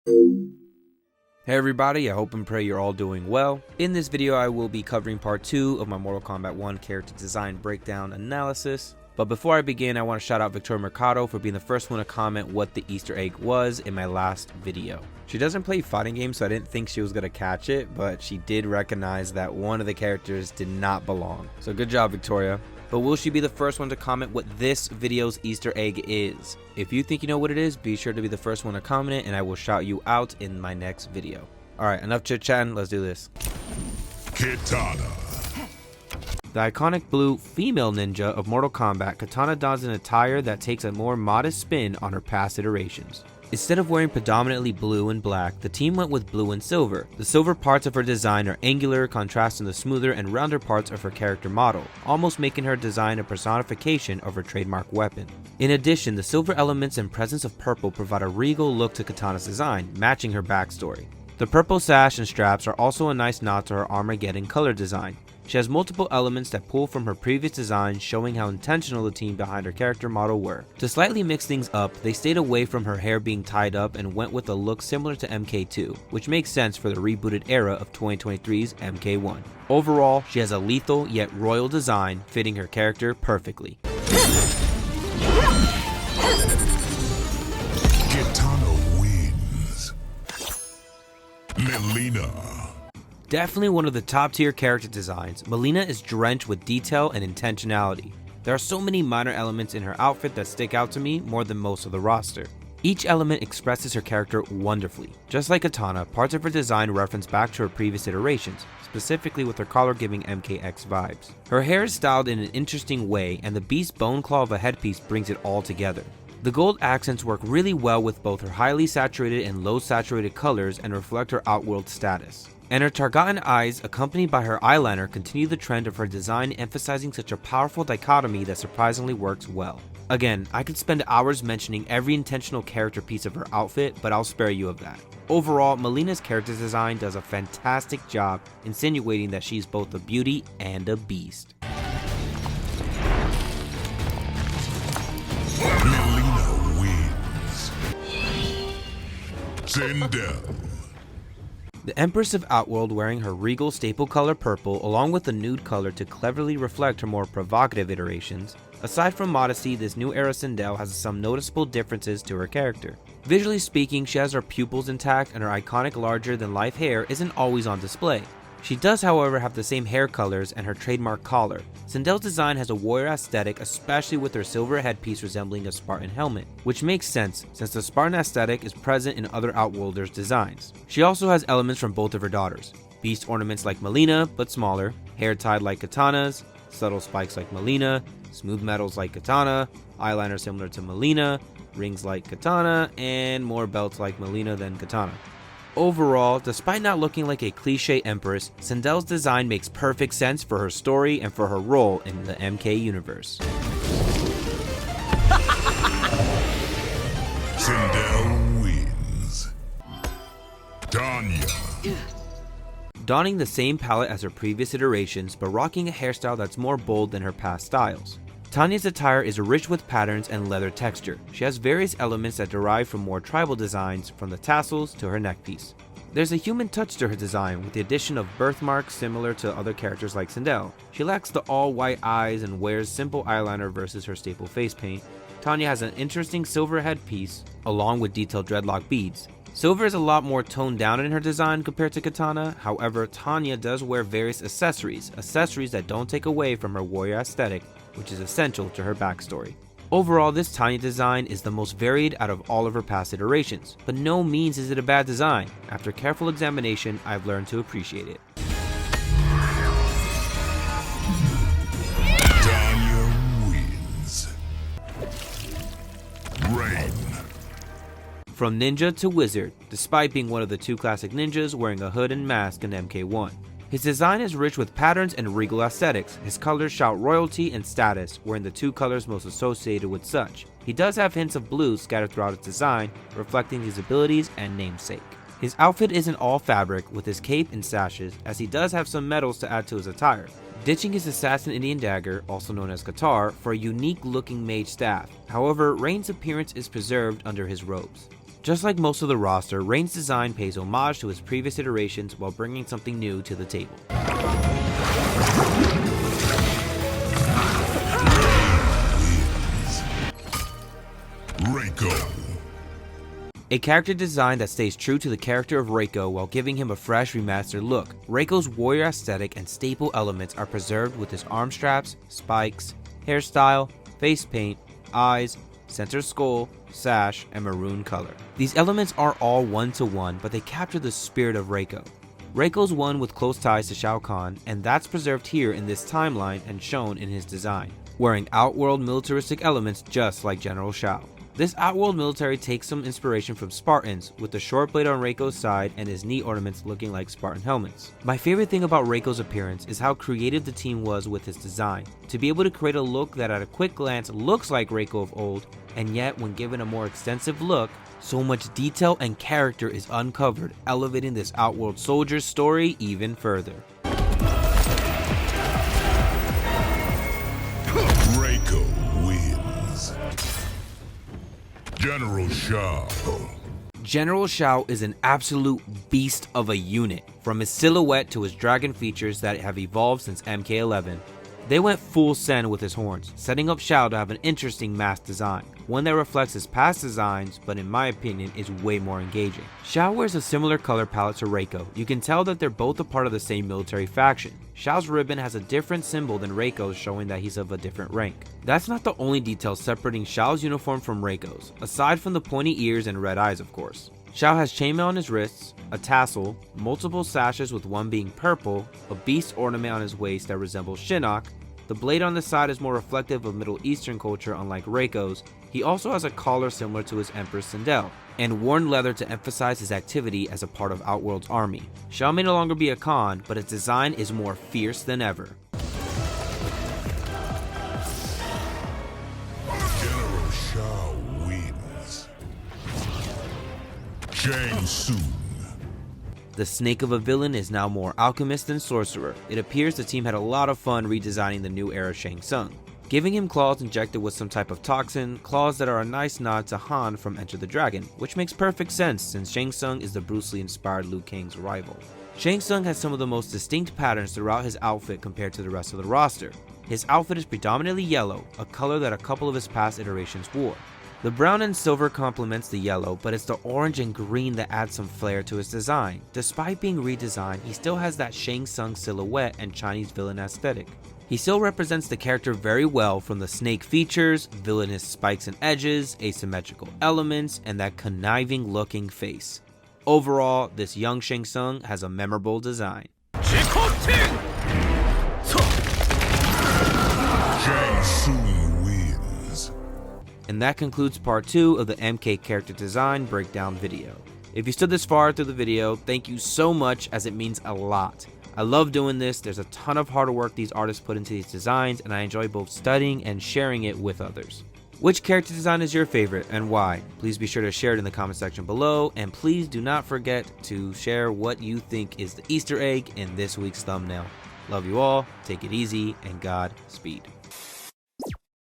Hey everybody, I hope and pray you're all doing well. In this video I will be covering part 2 of my Mortal Kombat 1 character design breakdown analysis. But before I begin, I want to shout out Victoria Mercado for being the first one to comment what the Easter egg was in my last video. She doesn't play fighting games, so I didn't think she was going to catch it, but she did recognize that one of the characters did not belong. So good job, Victoria. But will she be the first one to comment what this video's Easter egg is? If you think you know what it is, be sure to be the first one to comment it and I will shout you out in my next video. Alright, enough chit chatting, let's do this. Kitana. The iconic blue female ninja of Mortal Kombat, Kitana dons an attire that takes a more modest spin on her past iterations. Instead of wearing predominantly blue and black, the team went with blue and silver. The silver parts of her design are angular, contrasting the smoother and rounder parts of her character model, almost making her design a personification of her trademark weapon. In addition, the silver elements and presence of purple provide a regal look to Kitana's design, matching her backstory. The purple sash and straps are also a nice nod to her Armageddon color design. She has multiple elements that pull from her previous design, showing how intentional the team behind her character model were. To slightly mix things up, they stayed away from her hair being tied up and went with a look similar to MK2, which makes sense for the rebooted era of 2023's MK1. Overall, she has a lethal yet royal design, fitting her character perfectly. Kitana wins. Mileena. Definitely one of the top tier character designs, Mileena is drenched with detail and intentionality. There are so many minor elements in her outfit that stick out to me more than most of the roster. Each element expresses her character wonderfully. Just like Kitana, parts of her design reference back to her previous iterations, specifically with her collar giving MKX vibes. Her hair is styled in an interesting way and the beast bone claw of a headpiece brings it all together. The gold accents work really well with both her highly saturated and low saturated colors and reflect her outworld status. And her Targatan eyes, accompanied by her eyeliner, continue the trend of her design, emphasizing such a powerful dichotomy that surprisingly works well. Again, I could spend hours mentioning every intentional character piece of her outfit, but I'll spare you of that. Overall, Mileena's character design does a fantastic job insinuating that she's both a beauty and a beast. Mileena wins. Sindel. The Empress of Outworld, wearing her regal staple color purple along with the nude color to cleverly reflect her more provocative iterations. Aside from modesty, this new era Sindel has some noticeable differences to her character. Visually speaking, she has her pupils intact and her iconic larger than life hair isn't always on display. She does however have the same hair colors and her trademark collar. Sindel's design has a warrior aesthetic, especially with her silver headpiece resembling a Spartan helmet, which makes sense since the Spartan aesthetic is present in other Outworlders' designs. She also has elements from both of her daughters. Beast ornaments like Mileena, but smaller, hair tied like Kitana's, subtle spikes like Mileena, smooth metals like Kitana, eyeliner similar to Mileena, rings like Kitana, and more belts like Mileena than Kitana. Overall, despite not looking like a cliche empress, Sindel's design makes perfect sense for her story and for her role in the MK universe. Sindel wins. Tanya. Donning the same palette as her previous iterations, but rocking a hairstyle that's more bold than her past styles. Tanya's attire is rich with patterns and leather texture. She has various elements that derive from more tribal designs, from the tassels to her neckpiece. There's a human touch to her design with the addition of birthmarks similar to other characters like Sindel. She lacks the all-white eyes and wears simple eyeliner versus her staple face paint. Tanya has an interesting silver headpiece along with detailed dreadlock beads. Silver is a lot more toned down in her design compared to Kitana, however Tanya does wear various accessories that don't take away from her warrior aesthetic, which is essential to her backstory. Overall, this Tanya design is the most varied out of all of her past iterations, but no means is it a bad design. After careful examination, I've learned to appreciate it. Tanya wins. Rain. From ninja to wizard, despite being one of the two classic ninjas wearing a hood and mask in MK1. His design is rich with patterns and regal aesthetics. His colors shout royalty and status, wearing the two colors most associated with such. He does have hints of blue scattered throughout his design, reflecting his abilities and namesake. His outfit isn't all fabric with his cape and sashes, as he does have some metals to add to his attire, ditching his assassin Indian dagger, also known as Qatar, for a unique looking mage staff. However, Rain's appearance is preserved under his robes. Just like most of the roster, Rain's design pays homage to his previous iterations while bringing something new to the table. Reiko. A character design that stays true to the character of Reiko while giving him a fresh remastered look. Reiko's warrior aesthetic and staple elements are preserved with his arm straps, spikes, hairstyle, face paint, eyes, center skull, sash, and maroon color. These elements are all one-to-one, but they capture the spirit of Reiko. Reiko's one with close ties to Shao Kahn, and that's preserved here in this timeline and shown in his design, wearing outworld militaristic elements just like General Shao. This outworld military takes some inspiration from Spartans, with the short blade on Reiko's side and his knee ornaments looking like Spartan helmets. My favorite thing about Reiko's appearance is how creative the team was with his design. To be able to create a look that at a quick glance looks like Reiko of old, and yet when given a more extensive look, so much detail and character is uncovered, elevating this outworld soldier's story even further. Reiko wins. General Shao. General Shao is an absolute beast of a unit, from his silhouette to his dragon features that have evolved since MK11. They went full send with his horns, setting up Shao to have an interesting mask design, one that reflects his past designs but in my opinion is way more engaging. Shao wears a similar color palette to Reiko. You can tell that they're both a part of the same military faction. Shao's ribbon has a different symbol than Reiko's, showing that he's of a different rank. That's not the only detail separating Shao's uniform from Reiko's, aside from the pointy ears and red eyes of course. Shao has chainmail on his wrists, a tassel, multiple sashes with one being purple, a beast ornament on his waist that resembles Shinnok. The blade on the side is more reflective of Middle Eastern culture unlike Reiko's. He also has a collar similar to his Emperor Sindel, and worn leather to emphasize his activity as a part of Outworld's army. Shao may no longer be a Khan, but his design is more fierce than ever. General Shao wins. Shang Tsung. The snake of a villain is now more alchemist than sorcerer. It appears the team had a lot of fun redesigning the new era Shang Tsung, giving him claws injected with some type of toxin, claws that are a nice nod to Han from Enter the Dragon, which makes perfect sense since Shang Tsung is the Bruce Lee inspired Liu Kang's rival. Shang Tsung has some of the most distinct patterns throughout his outfit compared to the rest of the roster. His outfit is predominantly yellow, a color that a couple of his past iterations wore. The brown and silver complements the yellow, but it's the orange and green that adds some flair to his design. Despite being redesigned, he still has that Shang Tsung silhouette and Chinese villain aesthetic. He still represents the character very well, from the snake features, villainous spikes and edges, asymmetrical elements, and that conniving looking face. Overall, this young Shang Tsung has a memorable design. Shang Tsung wins. And that concludes part 2 of the MK character design breakdown video. If you stood this far through the video, thank you so much, as it means a lot. I love doing this. There's a ton of hard work these artists put into these designs, and I enjoy both studying and sharing it with others. Which character design is your favorite and why? Please be sure to share it in the comment section below, and please do not forget to share what you think is the Easter egg in this week's thumbnail. Love you all, take it easy, and Godspeed.